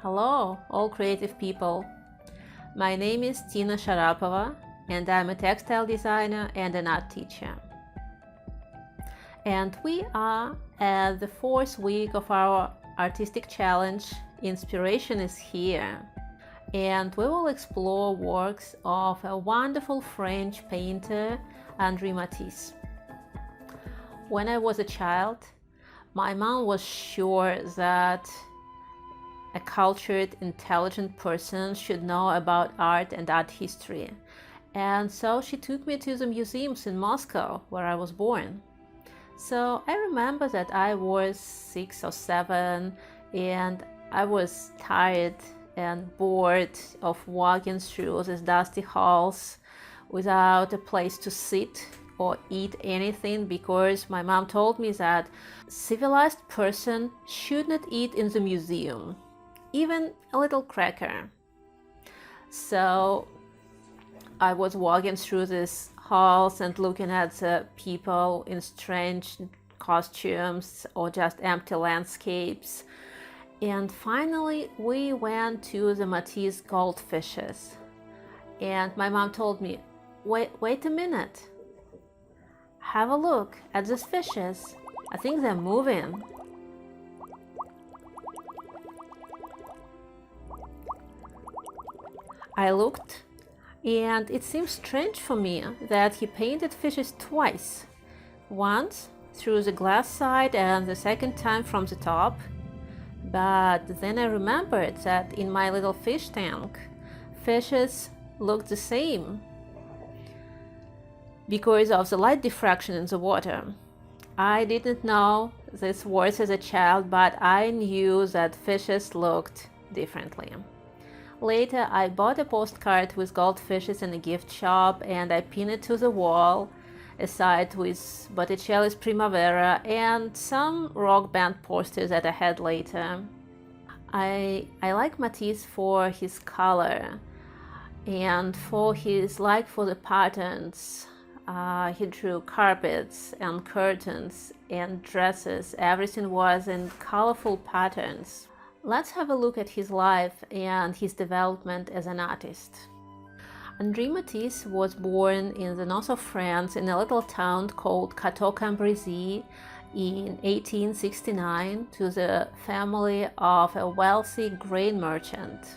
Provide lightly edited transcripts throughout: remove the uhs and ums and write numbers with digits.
Hello, all creative people. My name is Tina Sharapova, and I'm a textile designer and an art teacher. And we are at the 4th week of our artistic challenge, Inspiration is Here. And we will explore works of a wonderful French painter, Henri Matisse. When I was a child, my mom was sure that a cultured, intelligent person should know about art and art history. And so she took me to the museums in Moscow, where I was born. So I remember that I was 6 or 7 and I was tired and bored of walking through these dusty halls without a place to sit or eat anything, because my mom told me that civilized person should not eat in the museum, even a little cracker. So I was walking through these halls and looking at the people in strange costumes or just empty landscapes. And finally we went to the Matisse goldfishes. And my mom told me, wait a minute. Have a look at these fishes. I think they're moving. I looked, and it seemed strange for me that he painted fishes twice, once through the glass side and the second time from the top. But then I remembered that in my little fish tank, fishes looked the same because of the light diffraction in the water. I didn't know these words as a child, but I knew that fishes looked differently. Later, I bought a postcard with goldfishes in a gift shop and I pinned it to the wall, aside with Botticelli's Primavera and some rock band posters that I had later. I like Matisse for his color and for his like for the patterns. He drew carpets and curtains and dresses. Everything was in colorful patterns. Let's have a look at his life and his development as an artist. Henri Matisse was born in the north of France in a little town called Cateau-Cambrésis in 1869 to the family of a wealthy grain merchant.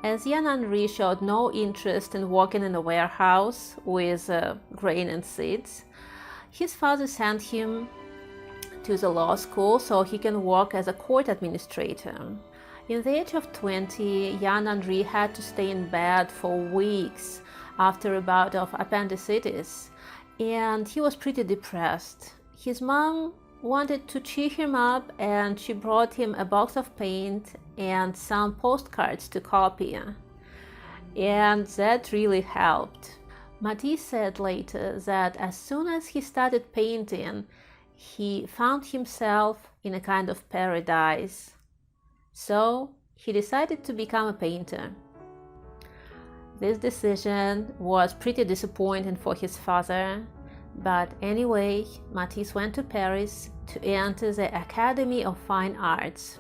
As young Henri showed no interest in working in a warehouse with grain and seeds, his father sent him to the law school so he can work as a court administrator. In the age of 20, young Henri had to stay in bed for weeks after a bout of appendicitis, and he was pretty depressed. His mom wanted to cheer him up, and she brought him a box of paint and some postcards to copy, and that really helped. Matisse said later that as soon as he started painting, he found himself in a kind of paradise. So he decided to become a painter. This decision was pretty disappointing for his father, but anyway, Matisse went to Paris to enter the Academy of Fine Arts.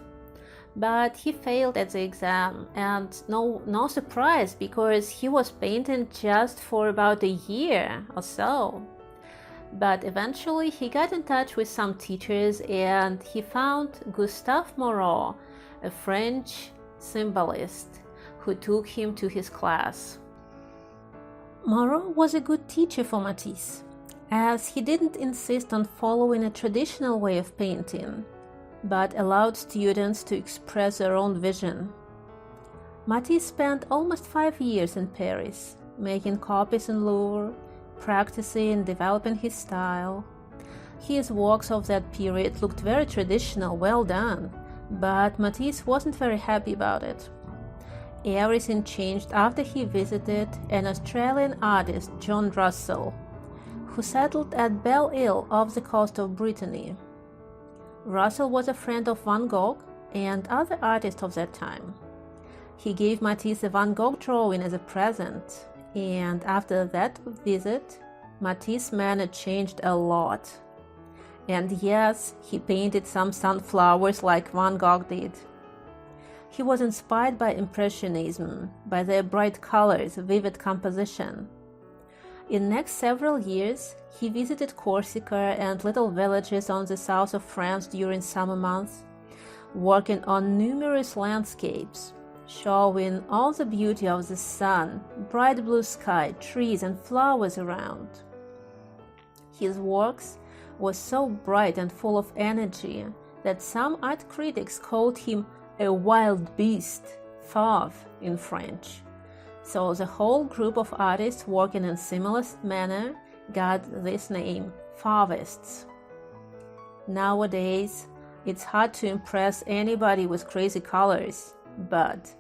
But he failed at the exam, and no surprise, because he was painting just for about a year or so. But eventually he got in touch with some teachers and he found Gustave Moreau, a French symbolist, who took him to his class. Moreau was a good teacher for Matisse, as he didn't insist on following a traditional way of painting, but allowed students to express their own vision. Matisse spent almost 5 years in Paris, making copies in Louvre, practicing and developing his style. His works of that period looked very traditional, well done, but Matisse wasn't very happy about it. Everything changed after he visited an Australian artist, John Russell, who settled at Belle Isle off the coast of Brittany. Russell was a friend of Van Gogh and other artists of that time. he gave Matisse a Van Gogh drawing as a present, and after that visit, Matisse's manner changed a lot. And yes, he painted some sunflowers like Van Gogh did. He was inspired by Impressionism, by their bright colors, vivid composition. In next several years, he visited Corsica and little villages on the south of France during summer months, working on numerous landscapes, showing all the beauty of the sun, bright blue sky, trees and flowers around. His works were so bright and full of energy that some art critics called him a wild beast, fauve in French. So the whole group of artists working in similar manner got this name, fauvists. Nowadays, it's hard to impress anybody with crazy colors, but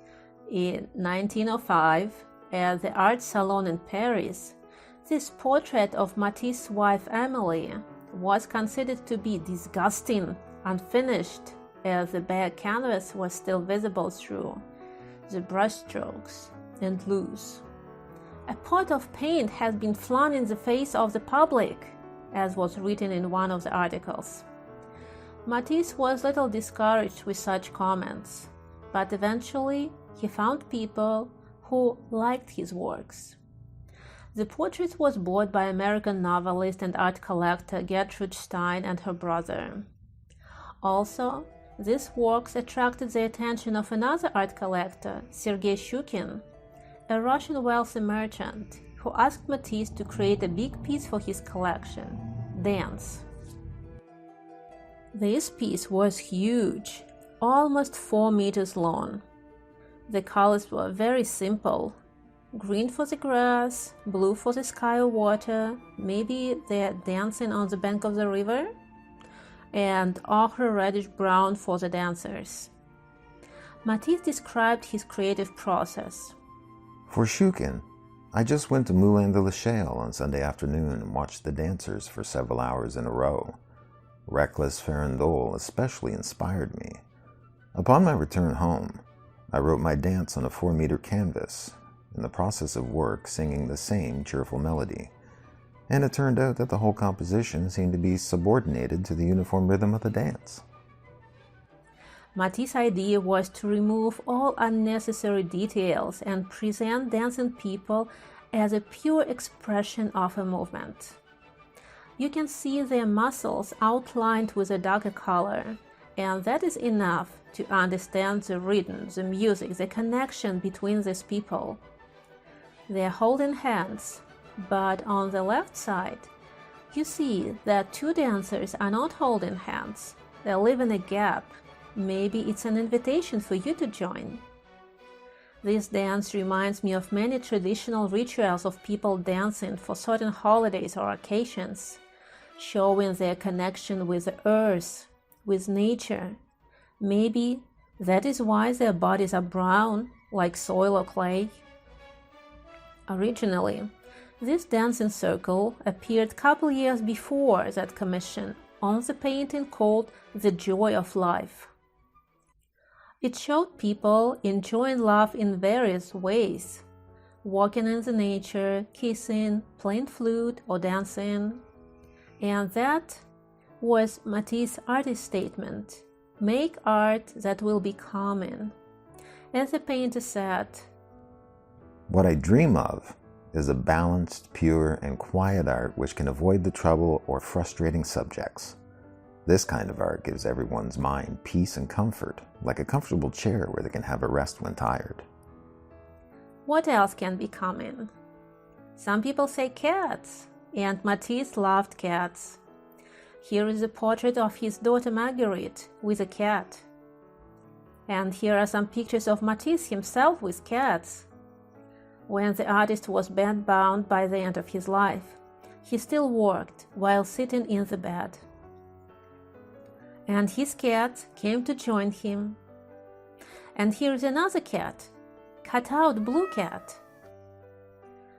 in 1905, at the art salon in Paris, this portrait of Matisse's wife Emily was considered to be disgusting, unfinished, as the bare canvas was still visible through the brushstrokes and loose. A pot of paint had been flung in the face of the public, as was written in one of the articles. Matisse was little discouraged with such comments, but eventually he found people who liked his works. The portrait was bought by American novelist and art collector Gertrude Stein and her brother. Also, these works attracted the attention of another art collector, Sergei Shukin, a Russian wealthy merchant, who asked Matisse to create a big piece for his collection, Dance. This piece was huge, almost 4 meters long. The colors were very simple: green for the grass, blue for the sky or water, maybe they're dancing on the bank of the river, and ochre reddish brown for the dancers. Matisse described his creative process. For Shukin, I just went to Moulin de la Chale on Sunday afternoon and watched the dancers for several hours in a row. Reckless farandole especially inspired me. Upon my return home, I wrote my dance on a 4-meter canvas, in the process of work singing the same cheerful melody, and it turned out that the whole composition seemed to be subordinated to the uniform rhythm of the dance. Matisse's idea was to remove all unnecessary details and present dancing people as a pure expression of a movement. You can see their muscles outlined with a darker color, and that is enough to understand the rhythm, the music, the connection between these people. They are holding hands, but on the left side, you see that 2 dancers are not holding hands. They live in a gap. Maybe it's an invitation for you to join. This dance reminds me of many traditional rituals of people dancing for certain holidays or occasions, showing their connection with the earth, with nature. Maybe that is why their bodies are brown, like soil or clay. Originally, this dancing circle appeared a couple years before that commission on the painting called The Joy of Life. It showed people enjoying love in various ways, walking in the nature, kissing, playing flute, or dancing. And that was Matisse's artist statement: make art that will be common. As the painter said, "What I dream of is a balanced, pure, and quiet art which can avoid the trouble or frustrating subjects. This kind of art gives everyone's mind peace and comfort, like a comfortable chair where they can have a rest when tired." What else can be common? Some people say cats, and Matisse loved cats. Here is a portrait of his daughter Marguerite with a cat. And here are some pictures of Matisse himself with cats. When the artist was bedbound by the end of his life, he still worked while sitting in the bed. And his cat came to join him. And here is another cat, cut-out blue cat.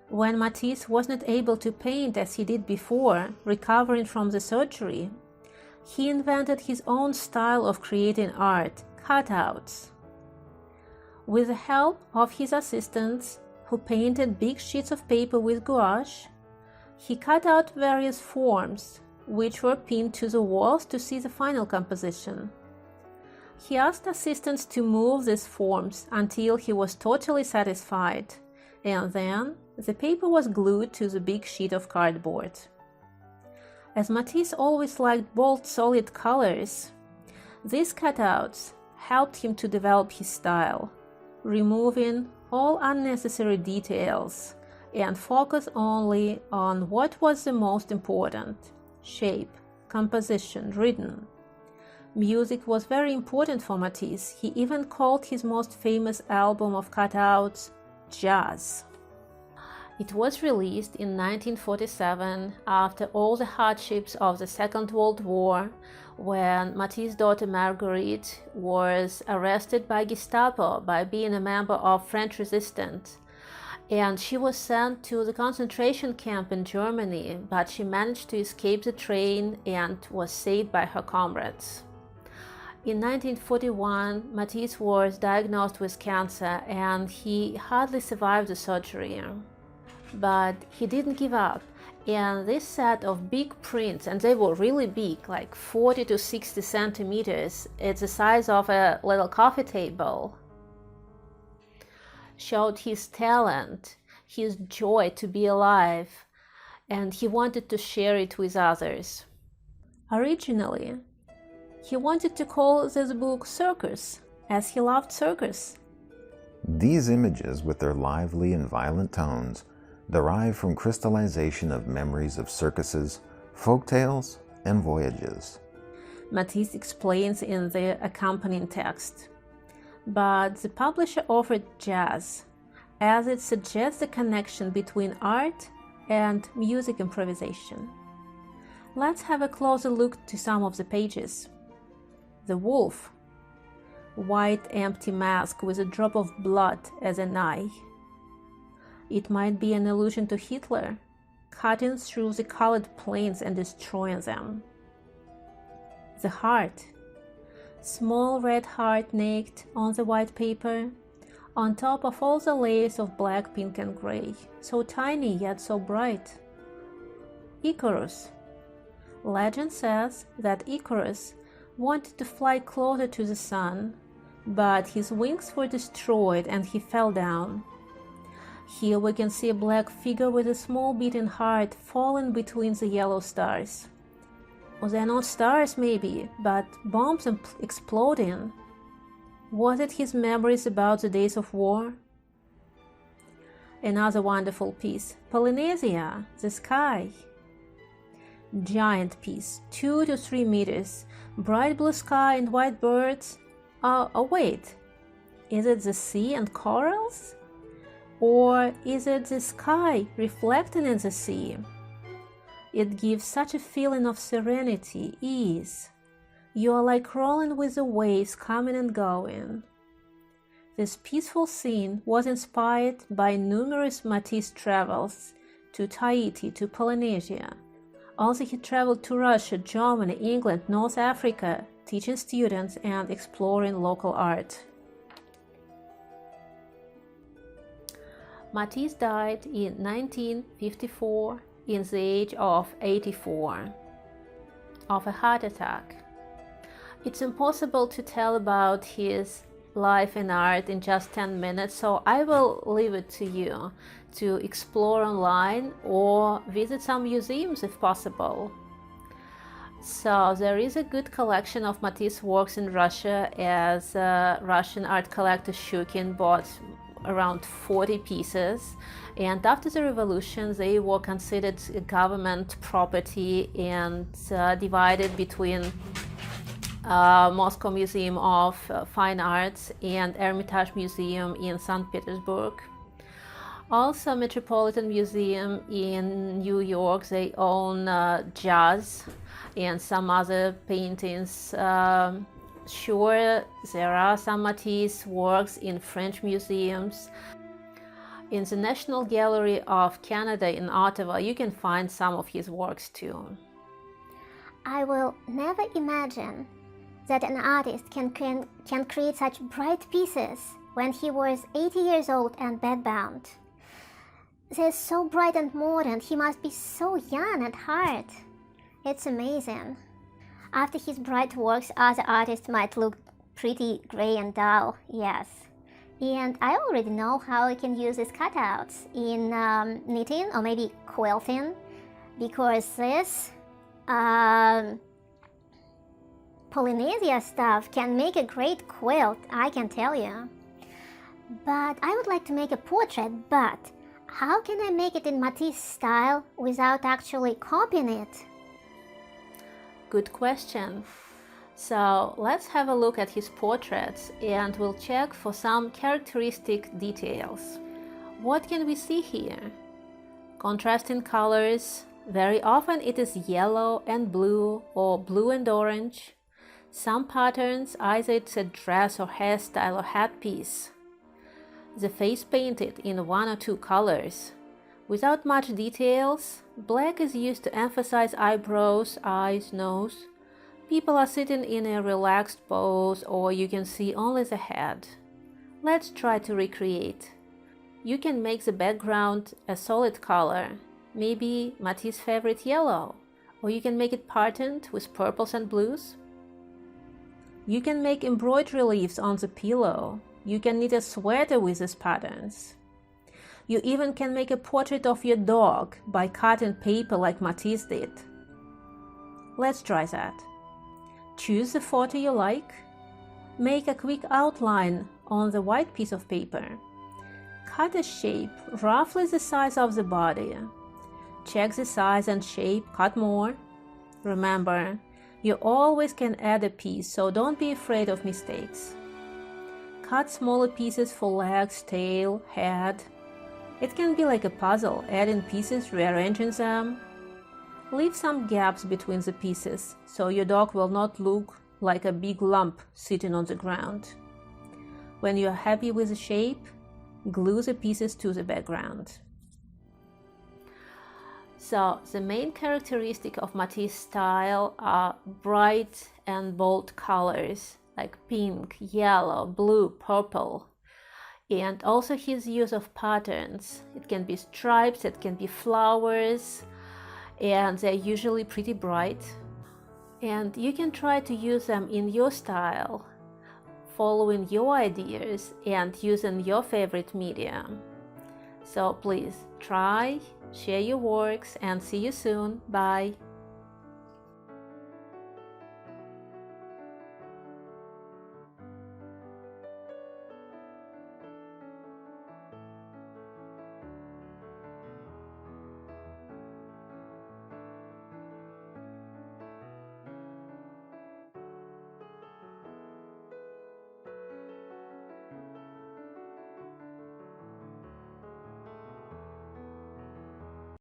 When Matisse wasn't able to paint as he did before, recovering from the surgery, he invented his own style of creating art, cutouts. With the help of his assistants, who painted big sheets of paper with gouache, he cut out various forms, which were pinned to the walls to see the final composition. He asked assistants to move these forms until he was totally satisfied, and then the paper was glued to the big sheet of cardboard. As Matisse always liked bold, solid colors, these cutouts helped him to develop his style, removing all unnecessary details and focus only on what was the most important: shape, composition, rhythm. Music was very important for Matisse. He even called his most famous album of cutouts Jazz. It was released in 1947 after all the hardships of the Second World War, when Matisse's daughter Marguerite was arrested by Gestapo by being a member of French resistance. And she was sent to the concentration camp in Germany, but she managed to escape the train and was saved by her comrades. In 1941, Matisse was diagnosed with cancer and he hardly survived the surgery. But he didn't give up, and this set of big prints, and they were really big, like 40 to 60 centimeters, it's the size of a little coffee table, showed his talent, his joy to be alive, and he wanted to share it with others. Originally, he wanted to call this book Circus, as he loved circus. These images, with their lively and violent tones, derive from crystallization of memories of circuses, folktales, and voyages. Matisse explains in the accompanying text. But the publisher offered Jazz, as it suggests a connection between art and music improvisation. Let's have a closer look to some of the pages. The wolf, white empty mask with a drop of blood as an eye. It might be an allusion to Hitler, cutting through the colored planes and destroying them. The heart, small red heart naked on the white paper, on top of all the layers of black, pink and gray, so tiny yet so bright. Icarus. Legend says that Icarus wanted to fly closer to the sun, but his wings were destroyed and he fell down. Here we can see a black figure with a small beating heart falling between the yellow stars. Well, they're not stars maybe, but bombs exploding. Was it his memories about the days of war? Another wonderful piece, Polynesia, the sky. Giant piece, 2 to 3 meters, bright blue sky and white birds. Oh wait, is it the sea and corals? Or is it the sky reflecting in the sea? It gives such a feeling of serenity, ease. You are like rolling with the waves coming and going. This peaceful scene was inspired by numerous Matisse travels to Tahiti, to Polynesia. Also, he traveled to Russia, Germany, England, North Africa, teaching students and exploring local art. Matisse died in 1954 in the age of 84 of a heart attack. It's impossible to tell about his life and art in just 10 minutes, so I will leave it to you to explore online or visit some museums if possible. So there is a good collection of Matisse works in Russia, as Russian art collector Shukin bought around 40 pieces, and after the revolution they were considered government property and divided between Moscow Museum of Fine Arts and Hermitage Museum in St. Petersburg. Also, Metropolitan Museum in New York, they own Jazz and some other paintings. Sure, there are some Matisse works in French museums. In the National Gallery of Canada in Ottawa, you can find some of his works too. I will never imagine that an artist can create such bright pieces when he was 80 years old and bedbound. They're so bright and modern, he must be so young at heart. It's amazing. After his bright works, other artists might look pretty grey and dull, yes. And I already know how I can use these cutouts in knitting or maybe quilting, because this Polynesia stuff can make a great quilt, I can tell you. But I would like to make a portrait, but how can I make it in Matisse style without actually copying it? Good question. So let's have a look at his portraits and we'll check for some characteristic details. What can we see here? Contrasting colors. Very often it is yellow and blue or blue and orange. Some patterns, either it's a dress or hairstyle or hat piece. The face painted in one or two colors. Without much details, black is used to emphasize eyebrows, eyes, nose. People are sitting in a relaxed pose or you can see only the head. Let's try to recreate. You can make the background a solid color, maybe Matisse's favorite yellow, or you can make it patterned with purples and blues. You can make embroidery leaves on the pillow. You can knit a sweater with these patterns. You even can make a portrait of your dog by cutting paper like Matisse did. Let's try that. Choose the photo you like. Make a quick outline on the white piece of paper. Cut a shape roughly the size of the body. Check the size and shape, cut more. Remember, you always can add a piece, so don't be afraid of mistakes. Cut smaller pieces for legs, tail, head. It can be like a puzzle, adding pieces, rearranging them. Leave some gaps between the pieces, so your dog will not look like a big lump sitting on the ground. When you are happy with the shape, glue the pieces to the background. So, the main characteristic of Matisse style are bright and bold colors, like pink, yellow, blue, purple. And also his use of patterns. It can be stripes, it can be flowers, and they're usually pretty bright. And you can try to use them in your style, following your ideas and using your favorite medium. So please try, share your works, and see you soon. Bye.